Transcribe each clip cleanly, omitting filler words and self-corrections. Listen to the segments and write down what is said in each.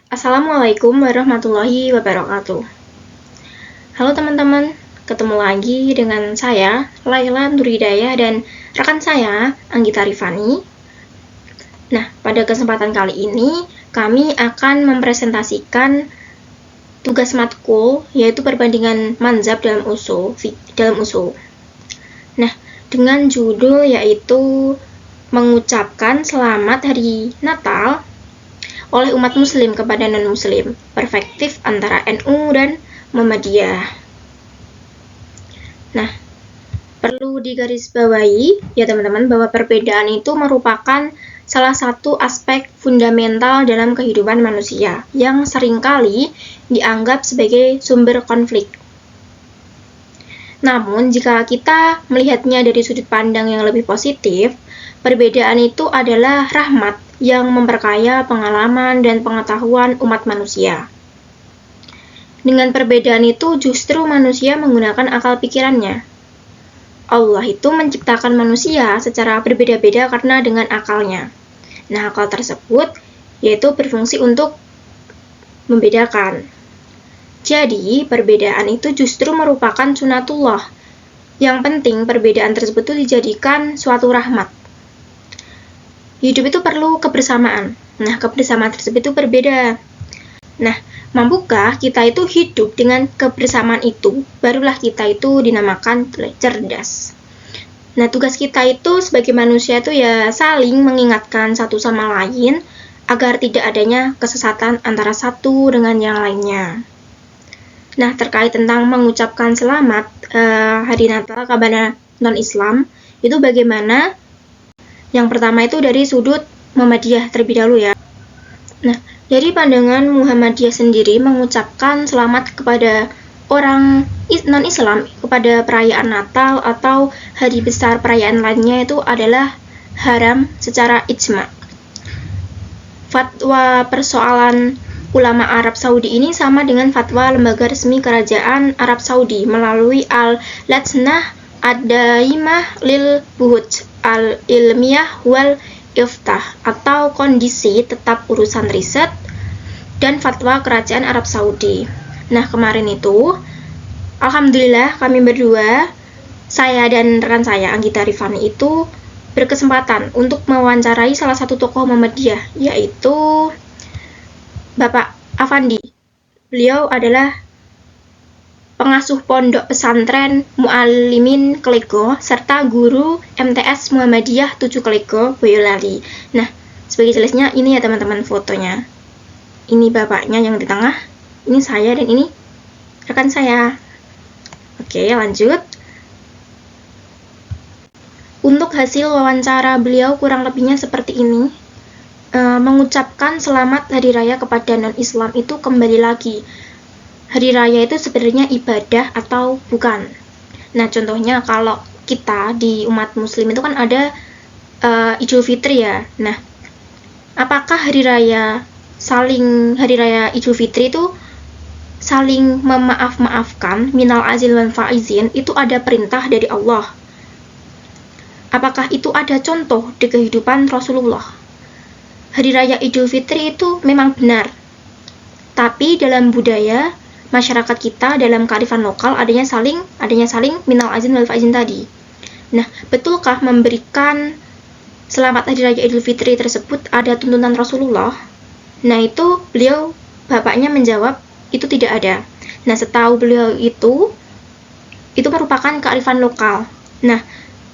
Assalamualaikum warahmatullahi wabarakatuh. Halo teman-teman, ketemu lagi dengan saya, Laila Nurhidayah, dan rekan saya, Anggita Rifani. Nah, pada kesempatan kali ini, kami akan mempresentasikan tugas matkul, yaitu perbandingan manzab dalam usul. Nah, dengan judul yaitu mengucapkan selamat hari Natal oleh umat muslim kepada non-muslim, perspektif antara NU dan Muhammadiyah. Nah, perlu digarisbawahi ya teman-teman bahwa perbedaan itu merupakan salah satu aspek fundamental dalam kehidupan manusia yang seringkali dianggap sebagai sumber konflik. Namun, jika kita melihatnya dari sudut pandang yang lebih positif, perbedaan itu adalah rahmat yang memperkaya pengalaman dan pengetahuan umat manusia. Dengan perbedaan itu justru manusia menggunakan akal pikirannya. Allah itu menciptakan manusia secara berbeda-beda karena dengan akalnya. Nah, akal tersebut yaitu berfungsi untuk membedakan. Jadi, perbedaan itu justru merupakan sunatullah. Yang penting, perbedaan tersebut itu dijadikan suatu rahmat. Hidup itu perlu kebersamaan. Nah, kebersamaan tersebut itu berbeda. Nah, mampukah kita itu hidup dengan kebersamaan itu? Barulah kita itu dinamakan cerdas. Nah, tugas kita itu sebagai manusia itu ya saling mengingatkan satu sama lain agar tidak adanya kesesatan antara satu dengan yang lainnya. Nah, terkait tentang mengucapkan selamat hari Natal kepada non-Islam, itu bagaimana? Yang pertama itu dari sudut Muhammadiyah terlebih dahulu ya. Nah, dari pandangan Muhammadiyah sendiri mengucapkan selamat kepada orang non-Islam kepada perayaan Natal atau hari besar perayaan lainnya itu adalah haram secara ijma. Fatwa persoalan ulama Arab Saudi ini sama dengan fatwa lembaga resmi kerajaan Arab Saudi melalui Al-Lajnah Ad-Daimah lil Buhut Al-Ilmiyah wal Iftah atau kondisi tetap urusan riset dan fatwa kerajaan Arab Saudi. Nah, kemarin itu alhamdulillah kami berdua, saya dan rekan saya Anggita Rifani itu berkesempatan untuk mewawancarai salah satu tokoh Muhammadiyah, yaitu Bapak Afandi. Beliau adalah pengasuh pondok pesantren Muallimin Klego serta guru MTS Muhammadiyah 7 Klego, Boyolali. Nah, sebagai jelasnya ini ya teman-teman fotonya. Ini bapaknya yang di tengah, ini saya dan ini rekan saya. Oke, lanjut. Untuk hasil wawancara beliau kurang lebihnya seperti ini. Mengucapkan selamat hari raya kepada non-Islam itu kembali lagi. Hari raya itu sebenarnya ibadah atau bukan? Nah, contohnya kalau kita di umat muslim itu kan ada Idul Fitri ya. Nah, apakah hari raya Idul Fitri itu saling memaaf-maafkan, minal azin wal faizin, itu ada perintah dari Allah? Apakah itu ada contoh di kehidupan Rasulullah? Hari raya Idul Fitri itu memang benar, tapi dalam budaya masyarakat kita, dalam kearifan lokal adanya saling minal azin wal faizin tadi. Nah, betulkah memberikan selamat hari raya Idul Fitri tersebut ada tuntunan Rasulullah? Nah, itu bapaknya menjawab itu tidak ada. Nah, setahu beliau itu merupakan kearifan lokal. Nah,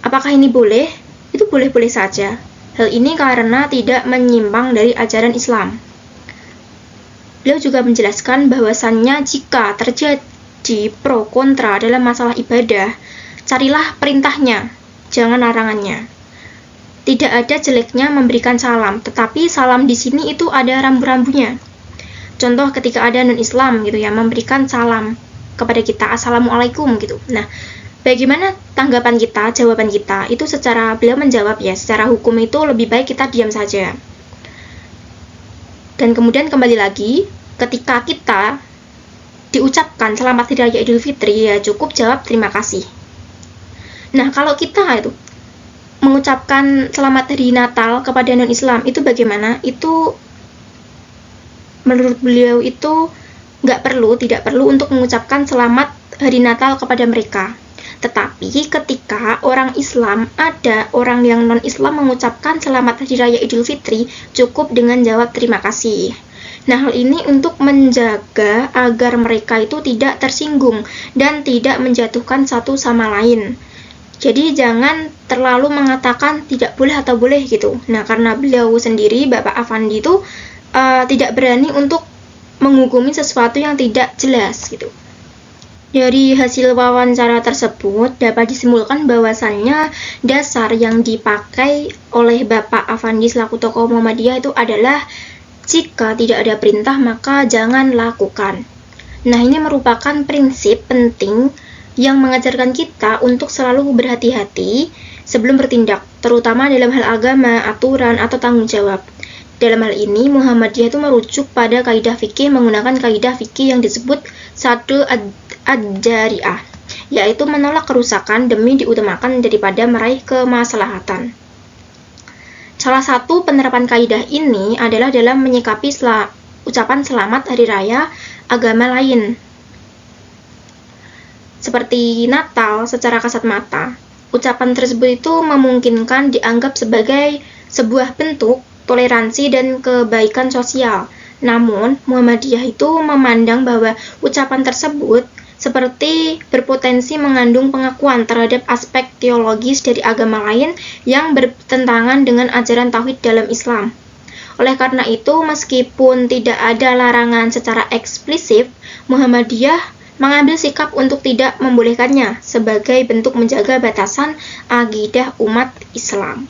apakah ini boleh? Itu boleh-boleh saja. Hal ini karena tidak menyimpang dari ajaran Islam. Beliau juga menjelaskan bahwasannya jika terjadi pro kontra dalam masalah ibadah, carilah perintahnya, jangan larangannya. Tidak ada jeleknya memberikan salam, tetapi salam di sini itu ada rambu-rambunya. Contoh ketika ada non-Islam gitu ya, memberikan salam kepada kita, assalamualaikum gitu. Nah, bagaimana tanggapan kita, jawaban kita? Itu beliau menjawab ya, secara hukum itu lebih baik kita diam saja. Dan kemudian kembali lagi, ketika kita diucapkan selamat hari raya Idul Fitri, ya cukup jawab terima kasih. Nah, kalau kita itu mengucapkan selamat hari Natal kepada non-Islam, itu bagaimana? Itu menurut beliau itu tidak perlu untuk mengucapkan selamat hari Natal kepada mereka. Tetapi ketika orang Islam, ada orang yang non-Islam mengucapkan selamat hari raya Idul Fitri, cukup dengan jawab terima kasih. Nah, hal ini untuk menjaga agar mereka itu tidak tersinggung dan tidak menjatuhkan satu sama lain. Jadi jangan terlalu mengatakan tidak boleh atau boleh gitu. Nah, karena beliau sendiri, Bapak Afandi itu tidak berani untuk menghukumi sesuatu yang tidak jelas gitu. Dari hasil wawancara tersebut dapat disimpulkan bahwasannya dasar yang dipakai oleh Bapak Afandi selaku tokoh Muhammadiyah itu adalah jika tidak ada perintah maka jangan lakukan. Nah, ini merupakan prinsip penting yang mengajarkan kita untuk selalu berhati-hati sebelum bertindak, terutama dalam hal agama, aturan, atau tanggung jawab. Dalam hal ini, Muhammadiyah itu merujuk pada kaidah fikih menggunakan kaidah fikih yang disebut sadul ad-jari'ah, yaitu menolak kerusakan demi diutamakan daripada meraih kemaslahatan. Salah satu penerapan kaidah ini adalah dalam menyikapi ucapan selamat hari raya agama lain. Seperti Natal secara kasat mata, ucapan tersebut itu memungkinkan dianggap sebagai sebuah bentuk toleransi dan kebaikan sosial. Namun, Muhammadiyah itu memandang bahwa ucapan tersebut seperti berpotensi mengandung pengakuan terhadap aspek teologis dari agama lain yang bertentangan dengan ajaran tauhid dalam Islam. Oleh karena itu, meskipun tidak ada larangan secara eksplisit, Muhammadiyah mengambil sikap untuk tidak membolehkannya sebagai bentuk menjaga batasan akidah umat Islam.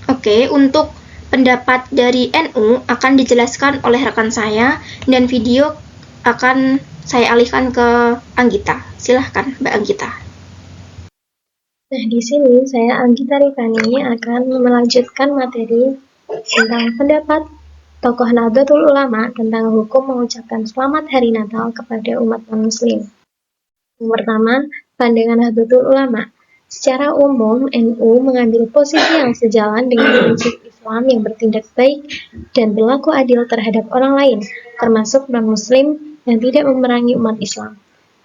Oke, untuk pendapat dari NU akan dijelaskan oleh rekan saya dan video akan saya alihkan ke Anggita. Silahkan, Mbak Anggita. Nah, di sini saya Anggita Rifani akan melanjutkan materi tentang pendapat tokoh Nahdlatul Ulama tentang hukum mengucapkan selamat hari Natal kepada umat non-muslim. Yang pertama, pandangan Nahdlatul Ulama. Secara umum, NU mengambil posisi yang sejalan dengan prinsip Islam yang bertindak baik dan berlaku adil terhadap orang lain, termasuk non-muslim yang tidak memerangi umat Islam,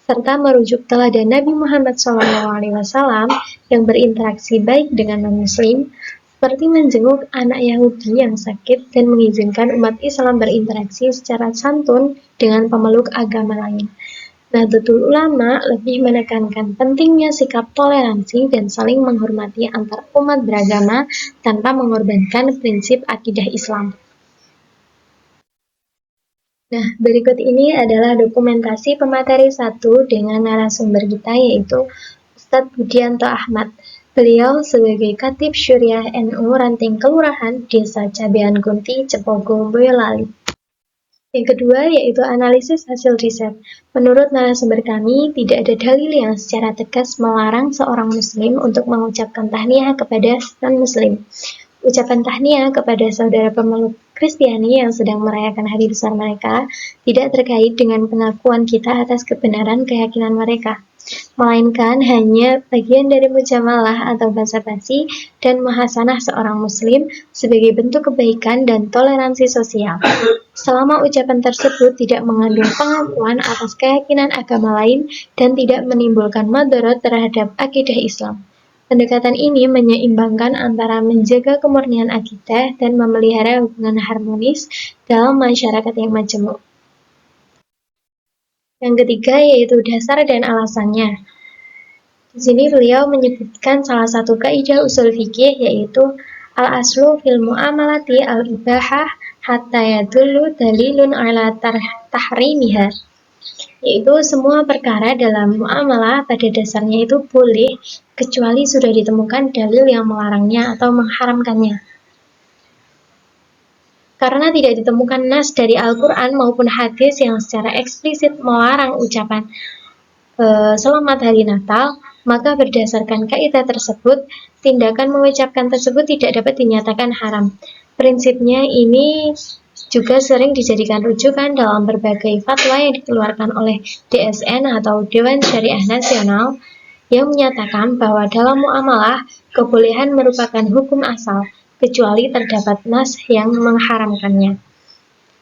serta merujuk teladan Nabi Muhammad SAW yang berinteraksi baik dengan non-muslim, seperti menjenguk anak Yahudi yang sakit dan mengizinkan umat Islam berinteraksi secara santun dengan pemeluk agama lain. Nahdlatul Ulama lebih menekankan pentingnya sikap toleransi dan saling menghormati antar umat beragama tanpa mengorbankan prinsip akidah Islam. Nah, berikut ini adalah dokumentasi pemateri 1 dengan narasumber kita yaitu Ustadz Budianto Ahmad. Beliau sebagai Khatib Syuriah NU Ranting Kelurahan Desa Cabean Kunti, Cepogo, Boyolali. Yang kedua yaitu analisis hasil riset. Menurut narasumber kami, tidak ada dalil yang secara tegas melarang seorang muslim untuk mengucapkan tahniah kepada non-muslim. Ucapan tahniah kepada saudara pemeluk Kristiani yang sedang merayakan hari besar mereka tidak terkait dengan pengakuan kita atas kebenaran keyakinan mereka, melainkan hanya bagian dari mujamalah atau basa-basi dan muhasanah seorang muslim sebagai bentuk kebaikan dan toleransi sosial. Selama ucapan tersebut tidak mengandung pengakuan atas keyakinan agama lain dan tidak menimbulkan madarat terhadap akidah Islam. Pendekatan ini menyeimbangkan antara menjaga kemurnian akidah dan memelihara hubungan harmonis dalam masyarakat yang majemuk. Yang ketiga yaitu dasar dan alasannya. Di sini beliau menyebutkan salah satu kaidah usul fikih yaitu al-aslu fil mu'amalati al-ibahah hatta yadullu dalilun ala tahrimiha. Yaitu semua perkara dalam muamalah pada dasarnya itu boleh kecuali sudah ditemukan dalil yang melarangnya atau mengharamkannya. Karena tidak ditemukan nas dari Al-Quran maupun hadis yang secara eksplisit melarang ucapan selamat hari Natal, maka berdasarkan kaidah tersebut, tindakan mengucapkan tersebut tidak dapat dinyatakan haram. Prinsipnya ini juga sering dijadikan rujukan dalam berbagai fatwa yang dikeluarkan oleh DSN atau Dewan Syariah Nasional yang menyatakan bahwa dalam muamalah, kebolehan merupakan hukum asal kecuali terdapat nas yang mengharamkannya.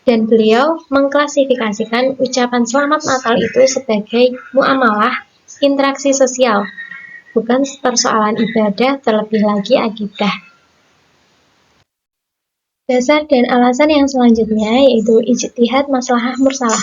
Dan beliau mengklasifikasikan ucapan selamat Natal itu sebagai muamalah, interaksi sosial, bukan persoalan ibadah, terlebih lagi akidah. Dasar dan alasan yang selanjutnya yaitu ijtihad maslahah mursalah.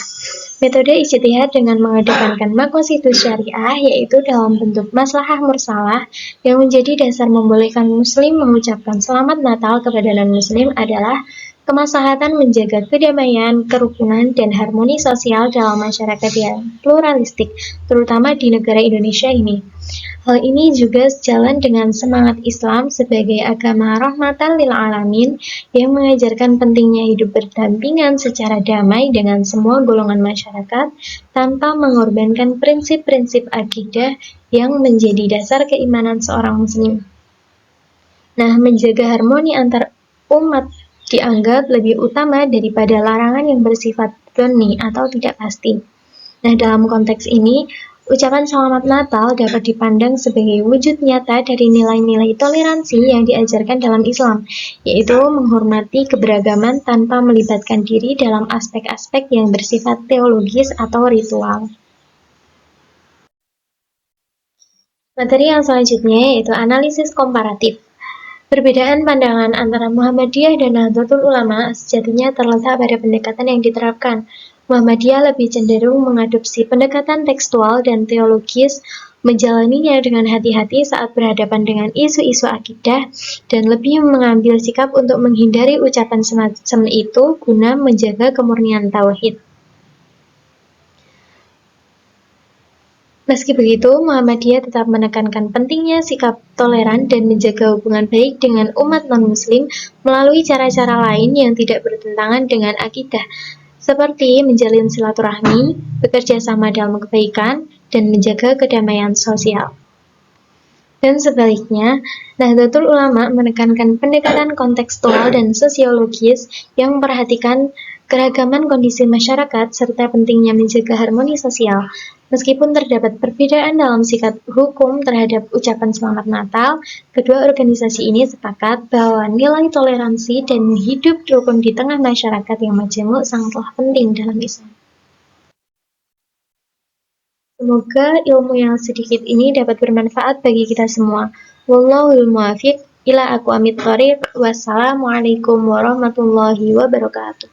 Metode ijtihad dengan mengedepankan makosidus syariah yaitu dalam bentuk maslahah mursalah yang menjadi dasar membolehkan muslim mengucapkan selamat Natal kepada non-muslim adalah kemaslahatan menjaga kedamaian, kerukunan, dan harmoni sosial dalam masyarakat yang pluralistik, terutama di negara Indonesia ini. Hal ini juga sejalan dengan semangat Islam sebagai agama rahmatan lil alamin yang mengajarkan pentingnya hidup berdampingan secara damai dengan semua golongan masyarakat tanpa mengorbankan prinsip-prinsip akidah yang menjadi dasar keimanan seorang muslim. Nah, menjaga harmoni antar umat dianggap lebih utama daripada larangan yang bersifat dzonni atau tidak pasti. Nah, dalam konteks ini, ucapan selamat Natal dapat dipandang sebagai wujud nyata dari nilai-nilai toleransi yang diajarkan dalam Islam, yaitu menghormati keberagaman tanpa melibatkan diri dalam aspek-aspek yang bersifat teologis atau ritual. Materi yang selanjutnya yaitu analisis komparatif. Perbedaan pandangan antara Muhammadiyah dan Nahdlatul Ulama sejatinya terletak pada pendekatan yang diterapkan. Muhammadiyah lebih cenderung mengadopsi pendekatan tekstual dan teologis, menjalaninya dengan hati-hati saat berhadapan dengan isu-isu akidah, dan lebih mengambil sikap untuk menghindari ucapan semacam itu guna menjaga kemurnian tauhid. Meski begitu, Muhammadiyah tetap menekankan pentingnya sikap toleran dan menjaga hubungan baik dengan umat non-muslim melalui cara-cara lain yang tidak bertentangan dengan akidah, seperti menjalin silaturahmi, bekerja sama dalam kebaikan, dan menjaga kedamaian sosial. Dan sebaliknya, Nahdlatul Ulama menekankan pendekatan kontekstual dan sosiologis yang memperhatikan keragaman kondisi masyarakat serta pentingnya menjaga harmoni sosial. Meskipun terdapat perbedaan dalam sikap hukum terhadap ucapan selamat Natal, kedua organisasi ini sepakat bahwa nilai toleransi dan hidup rukun di tengah masyarakat yang majemuk sangatlah penting dalam Islam. Semoga ilmu yang sedikit ini dapat bermanfaat bagi kita semua. Wallahul muwaffiq ila aqwamit thoriq. Wassalamualaikum warahmatullahi wabarakatuh.